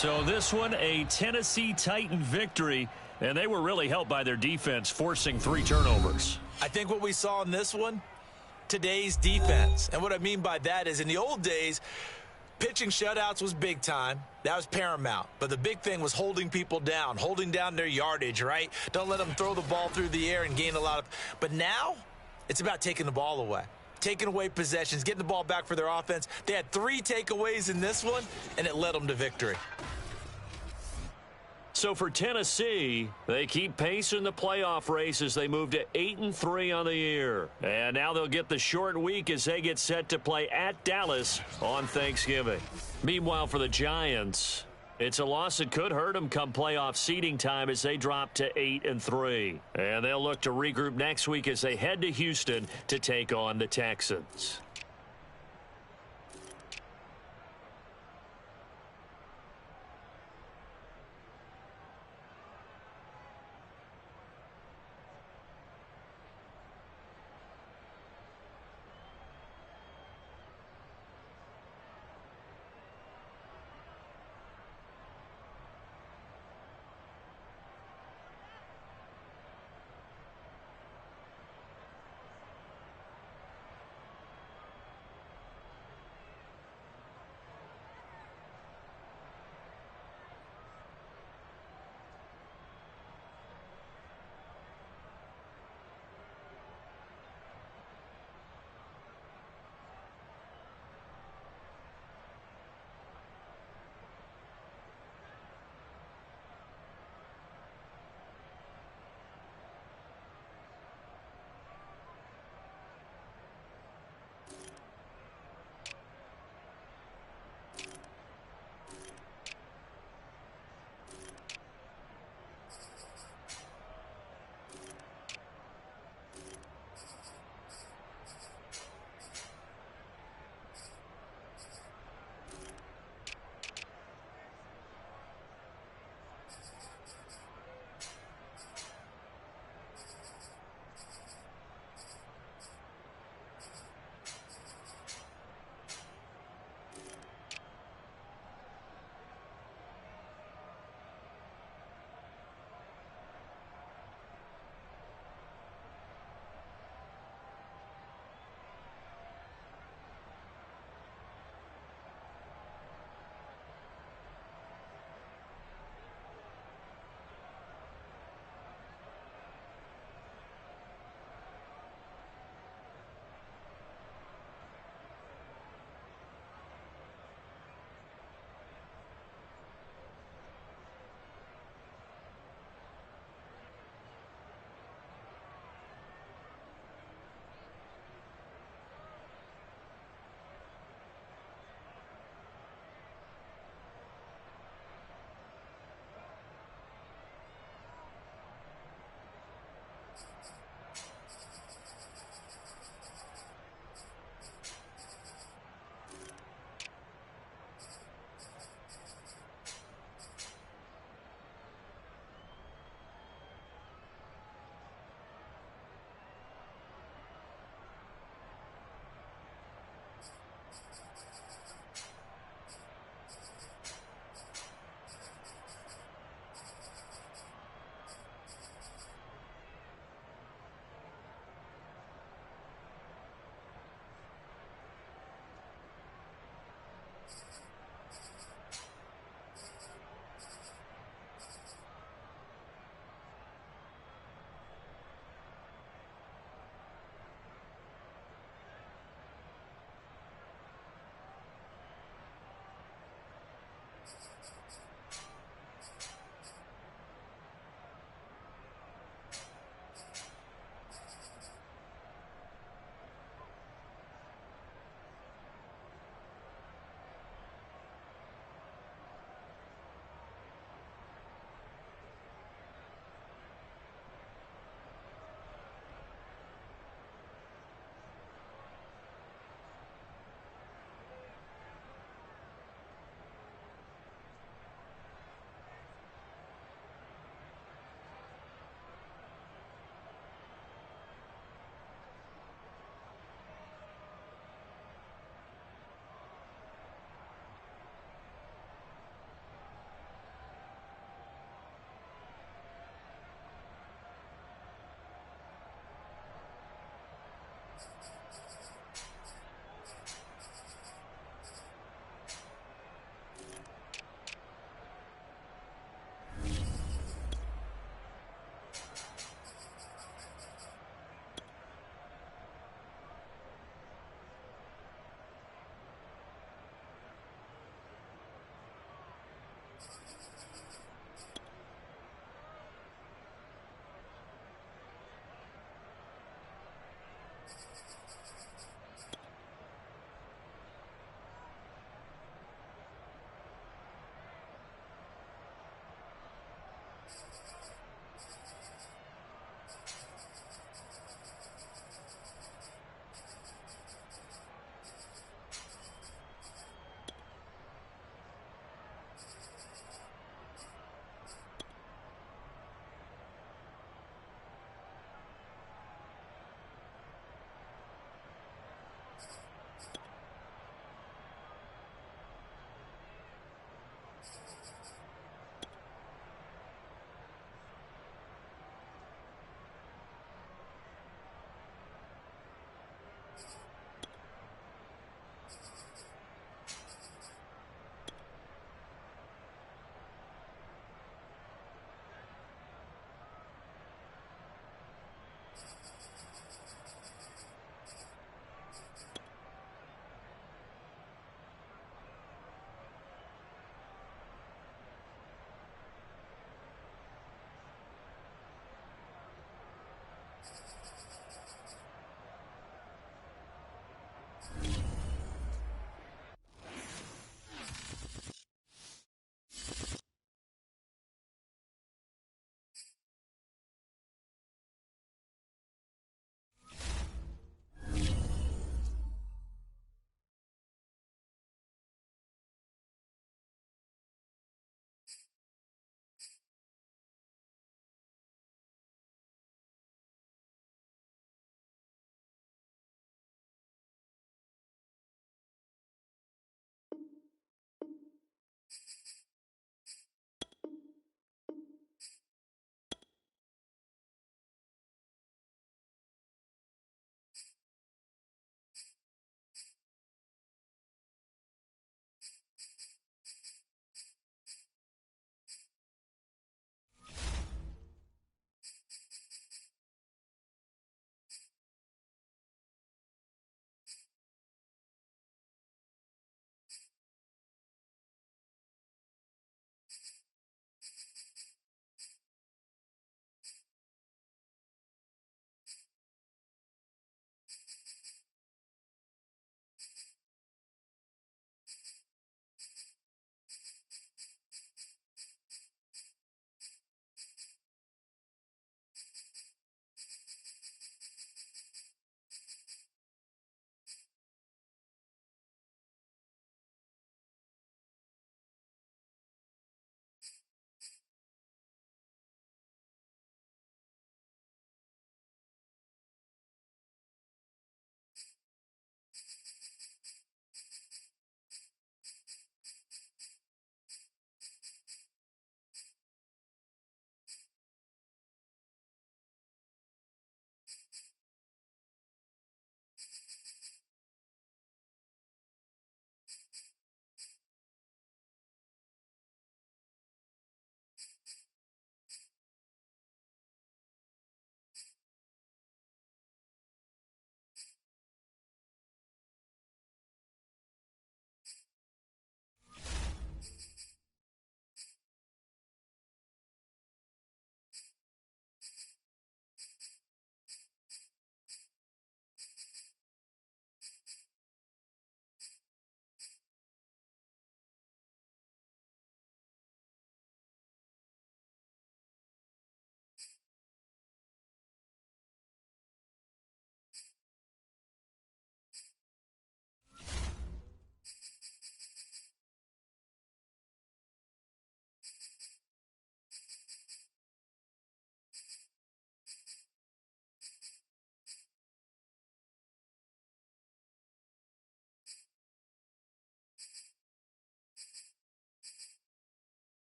So this one, a Tennessee Titan victory. And they were really helped by their defense, forcing 3 turnovers. I think what we saw in this one, today's defense. And what I mean by that is in the old days, pitching shutouts was big time. That was paramount. But the big thing was holding people down, holding down their yardage, right? Don't let them throw the ball through the air and gain a lot of. But now it's about taking the ball away, taking away possessions, getting the ball back for their offense. They had 3 takeaways in this one, and it led them to victory. So for Tennessee, they keep pace in the playoff race as they move to 8-3 on the year. And now they'll get the short week as they get set to play at Dallas on Thanksgiving. Meanwhile, for the Giants, it's a loss that could hurt them come playoff seeding time as they drop to 8-3. And they'll look to regroup next week as they head to Houston to take on the Texans.